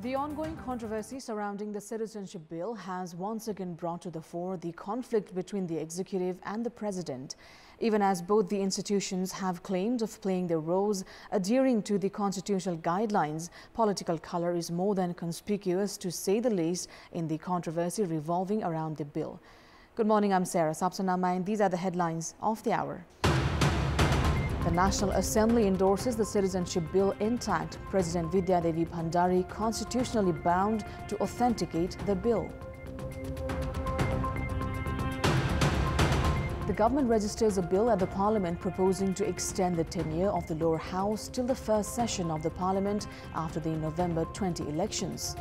The ongoing controversy surrounding the Citizenship Bill has once again brought to the fore the conflict between the executive and the president, even as both the institutions have claimed of playing their roles adhering to the constitutional guidelines. Political color is more than conspicuous, to say the least, in the controversy revolving around the bill. Good morning, I'm Sarah Sapsanamma, and these are the headlines of the hour. The National Assembly endorses the Citizenship Bill intact. President Vidya Devi Bhandari constitutionally bound to authenticate the bill. The government registers a bill at the Parliament proposing to extend the tenure of the lower house till the first session of the Parliament after the November 20 elections.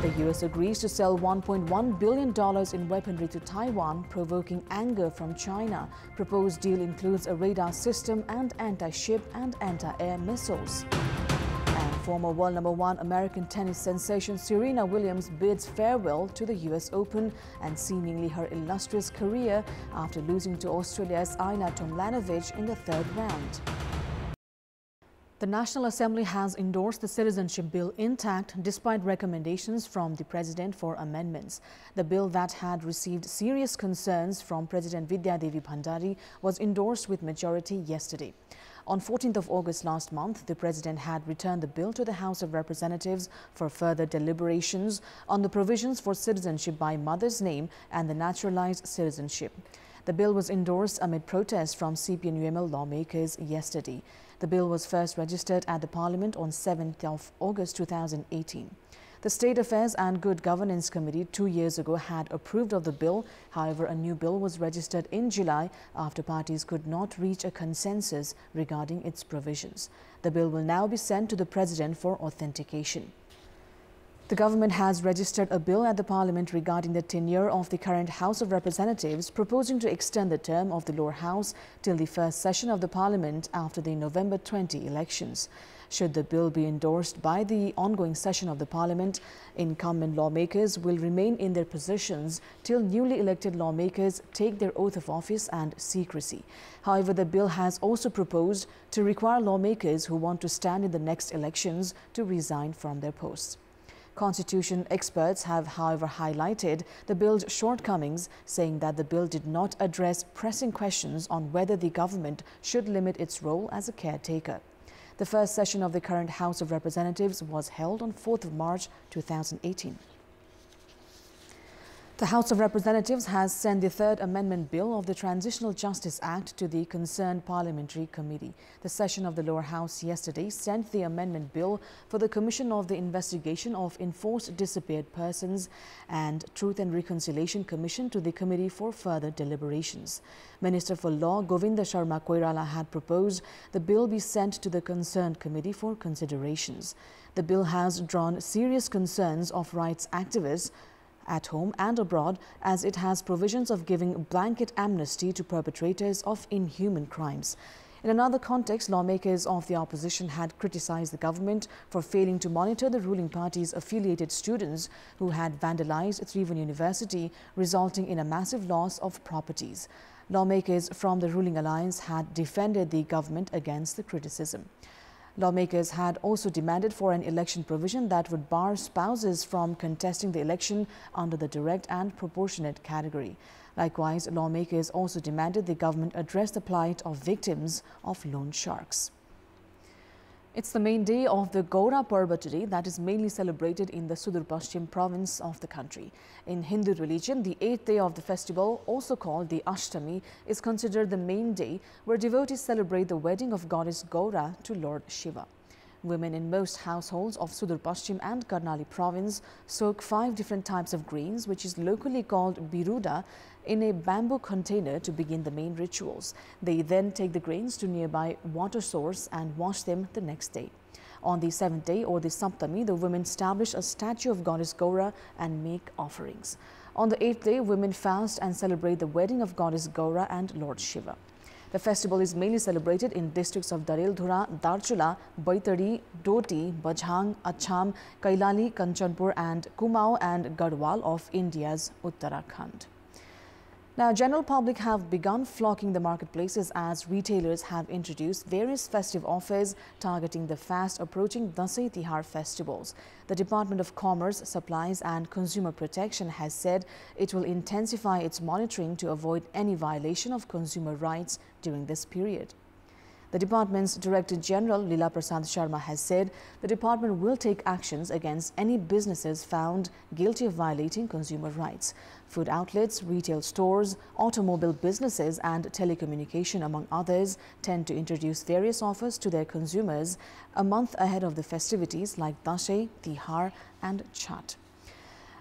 The US agrees to sell $1.1 billion in weaponry to Taiwan, provoking anger from China. Proposed deal includes a radar system and anti-ship and anti-air missiles. And former world #1 American tennis sensation Serena Williams bids farewell to the US Open and seemingly her illustrious career after losing to Australia's Ajla Tomljanovic in the third round. The National Assembly has endorsed the Citizenship Bill intact despite recommendations from the President for amendments. The bill that had received serious concerns from President Vidya Devi Bhandari was endorsed with majority yesterday. On 14th of August last month, the President had returned the bill to the House of Representatives for further deliberations on the provisions for citizenship by mother's name and the naturalized citizenship. The bill was endorsed amid protests from CPN-UML lawmakers yesterday. The bill was first registered at the Parliament on 7th of August 2018. The State Affairs and Good Governance Committee 2 years ago had approved of the bill. However, a new bill was registered in July after parties could not reach a consensus regarding its provisions. The bill will now be sent to the President for authentication. The government has registered a bill at the Parliament regarding the tenure of the current House of Representatives, proposing to extend the term of the lower house till the first session of the Parliament after the November 20 elections. Should the bill be endorsed by the ongoing session of the Parliament, incumbent lawmakers will remain in their positions till newly elected lawmakers take their oath of office and secrecy. However, the bill has also proposed to require lawmakers who want to stand in the next elections to resign from their posts. Constitution experts have, however, highlighted the bill's shortcomings, saying that the bill did not address pressing questions on whether the government should limit its role as a caretaker. The first session of the current House of Representatives was held on 4th of March 2018. The House of Representatives has sent the Third Amendment Bill of the Transitional Justice Act to the concerned parliamentary committee. The session of the lower house yesterday sent the amendment bill for the Commission of the Investigation of Enforced Disappeared Persons and Truth and Reconciliation Commission to the committee for further deliberations. Minister for Law Govinda Sharma Koirala had proposed the bill be sent to the concerned committee for considerations. The bill has drawn serious concerns of rights activists at home and abroad, as it has provisions of giving blanket amnesty to perpetrators of inhuman crimes. In another context, lawmakers of the opposition had criticized the government for failing to monitor the ruling party's affiliated students who had vandalized Tribhuvan University, resulting in a massive loss of properties. Lawmakers from the ruling alliance had defended the government against the criticism. Lawmakers had also demanded for an election provision that would bar spouses from contesting the election under the direct and proportionate category. Likewise, lawmakers also demanded the government address the plight of victims of loan sharks. It's the main day of the Gora Perpetri that is mainly celebrated in the Sudur Paschim province of the country. In Hindu religion, the 8th day of the festival, also called the Ashtami, is considered the main day where devotees celebrate the wedding of goddess Gora to Lord Shiva. Women in most households of Sudur Paschim and Karnali province soak 5 different types of grains, which is locally called biruda, in a bamboo container to begin the main rituals. They then take the grains to nearby water source and wash them the next day. On the 7th day, or the Saptami, the women establish a statue of goddess Gora and make offerings. On the 8th day, women fast and celebrate the wedding of goddess Gora and Lord Shiva. The festival is mainly celebrated in districts of Darilthura, Darchula, Baitari, Doti, Bajhang, Acham, Kailali, Kanchanpur and Kumaon and Garhwal of India's Uttarakhand. Now, general public have begun flocking the marketplaces as retailers have introduced various festive offers targeting the fast approaching Dasai Tihar festivals. The Department of Commerce, Supplies and Consumer Protection has said it will intensify its monitoring to avoid any violation of consumer rights during this period. The department's Director General Leela Prasad Sharma has said the department will take actions against any businesses found guilty of violating consumer rights. Food outlets, retail stores, automobile businesses and telecommunication, among others, tend to introduce various offers to their consumers a month ahead of the festivities like Dasai, Tihar and Chhat.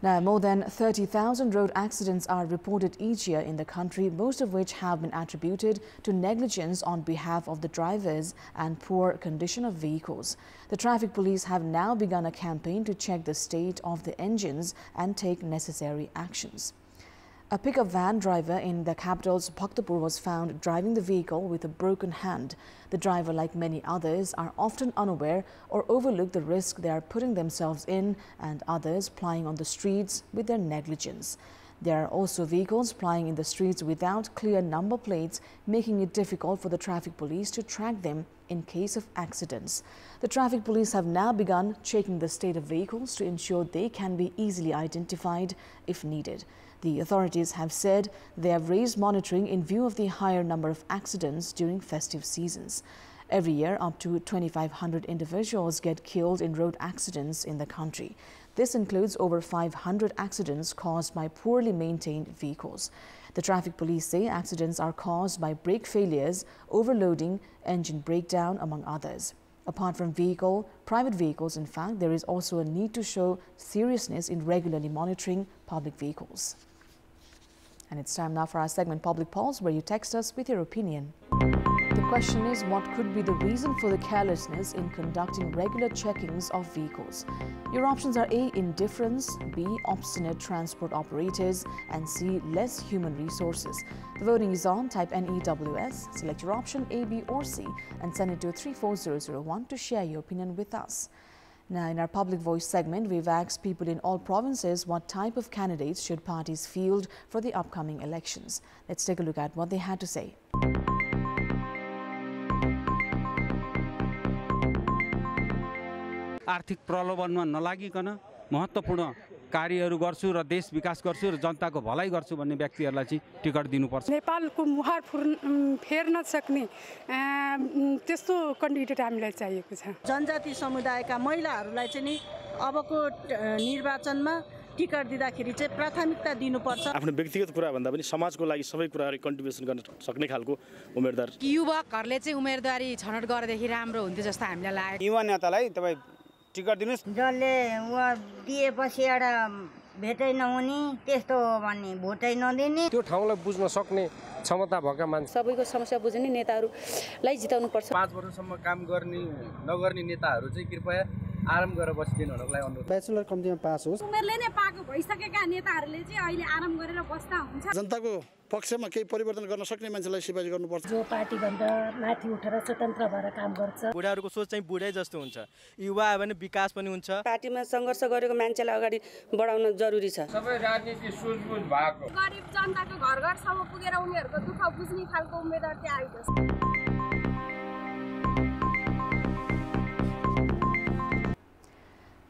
Now, more than 30,000 road accidents are reported each year in the country, most of which have been attributed to negligence on behalf of the drivers and poor condition of vehicles. The traffic police have now begun a campaign to check the state of the engines and take necessary actions. A pickup van driver in the capital's Kantipur was found driving the vehicle with a broken hand. The driver, like many others, are often unaware or overlook the risk they are putting themselves in and others plying on the streets with their negligence. There are also vehicles plying in the streets without clear number plates, making it difficult for the traffic police to track them in case of accidents. The traffic police have now begun checking the state of vehicles to ensure they can be easily identified if needed. The authorities have said they have raised monitoring in view of the higher number of accidents during festive seasons. Every year, up to 2,500 individuals get killed in road accidents in the country. This includes over 500 accidents caused by poorly maintained vehicles. The traffic police say accidents are caused by brake failures, overloading, engine breakdown, among others. Apart from private vehicles, in fact, there is also a need to show seriousness in regularly monitoring public vehicles. And it's time now for our segment Public Polls, where you text us with your opinion. The question is, what could be the reason for the carelessness in conducting regular checkings of vehicles? Your options are A, indifference, B, obstinate transport operators, and C, less human resources. The voting is on. Type NEWS, select your option A, B or C and send it to 34001 to share your opinion with us. Now, in our Public Voice segment, we've asked people in all provinces what type of candidates should parties field for the upcoming elections. Let's take a look at what they had to say. आर्थिक प्रलोभनमा नलागिकन महत्त्वपूर्ण कार्यहरू गर्छु र देश विकास गर्छु र जनताको भलाइ गर्छु भन्ने व्यक्तिहरूलाई चाहिँ टिकट दिनुपर्छ। नेपालको मुहार फेर्न सक्ने त्यस्तो क्यान्डिडेट हामीलाई चाहिएको छ। जनजाति समुदायका महिलाहरूलाई चाहिँ नि अबको निर्वाचनमा टिकट दिँदाखेरि चाहिँ प्राथमिकता दिनुपर्छ। आफ्नो व्यक्तिगत कुरा भन्दा पनि समाजको लागि सबै कुराहरु कन्ट्रिब्युसन गर्न सक्ने खालको उम्मेदवार युवकहरूले चाहिँ उम्मेदवारी छनौट गरेदेखि राम्रो हुन्थ्यो जस्तो हामीलाई लाग्यो। युवा नेतालाई तपाई टिकट दिनुस्। जसले दिएपछि एउटा भेटै नहुने त्यस्तो भन्ने भोटै नदिने त्यो ठाउँलाई बुझ्न सक्ने क्षमता भएका मान्छे सबैको समस्या बुझ्ने नेताहरूलाई जिताउनु पर्छ। 5 वर्षसम्म काम गर्ने नगर्ने नेताहरू चाहिँ कृपया आराम गरेर बसिदिनु हुनको लागि अनुरोध। ब्याचलर कम्तीमा पास होस्। उमेरले नै पाएको भइसकेका नेताहरूले चाहिँ अहिले आराम गरेर बस्दा हुन्छ। जनताको पक्षमा केही परिवर्तन गर्न सक्ने मान्छेलाई सिफारिस गर्नुपर्छ। जो पार्टी भन्दा माथि उठेर स्वतन्त्र भएर काम गर्छ। बुढाहरूको सोच चाहिँ बुढै जस्तो हुन्छ। युवा आयो भने विकास पनि हुन्छ। पार्टीमा सङ्घर्ष गरेको मान्छेलाई अगाडि बढाउन जरुरी छ। सबै राजनीति सुझबुझ भएको गरिब जनताको घर घरसम्म पुगेर उनीहरूको दुःख बुझ्ने खालको उम्मेदवार चाहिँ आइदियोस्।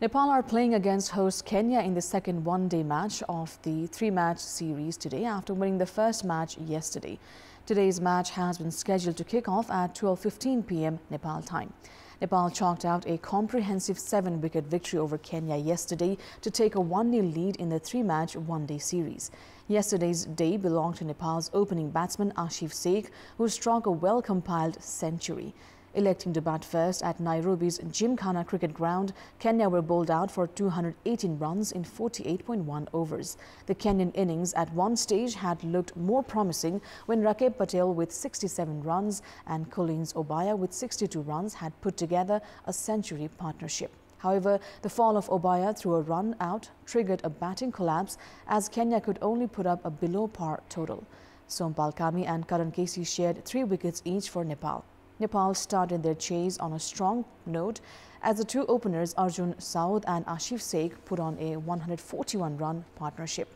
Nepal are playing against host Kenya in the second one-day match of the 3-match series today after winning the first match yesterday. Today's match has been scheduled to kick off at 12:15 p.m. Nepal time. Nepal chalked out a comprehensive 7-wicket victory over Kenya yesterday to take a 1-0 lead in the 3-match one-day series. Yesterday's day belonged to Nepal's opening batsman Ashif Sheikh, who struck a well-compiled century. Electing to bat first at Nairobi's Gymkhana cricket ground, Kenya were bowled out for 218 runs in 48.1 overs. The Kenyan innings at one stage had looked more promising when Rakeb Patel with 67 runs and Collins Obaya with 62 runs had put together a century partnership. However, the fall of Obaya through a run out triggered a batting collapse as Kenya could only put up a below-par total. Sompal Kami and Karan Casey shared 3 wickets each for Nepal. Nepal started their chase on a strong note as the two openers Arjun Saud and Ashif Sheikh put on a 141-run partnership.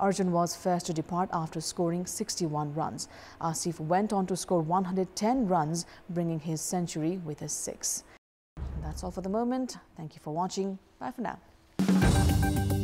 Arjun was first to depart after scoring 61 runs. Asif went on to score 110 runs, bringing his century with a 6. That's all for the moment. Thank you for watching. Bye for now.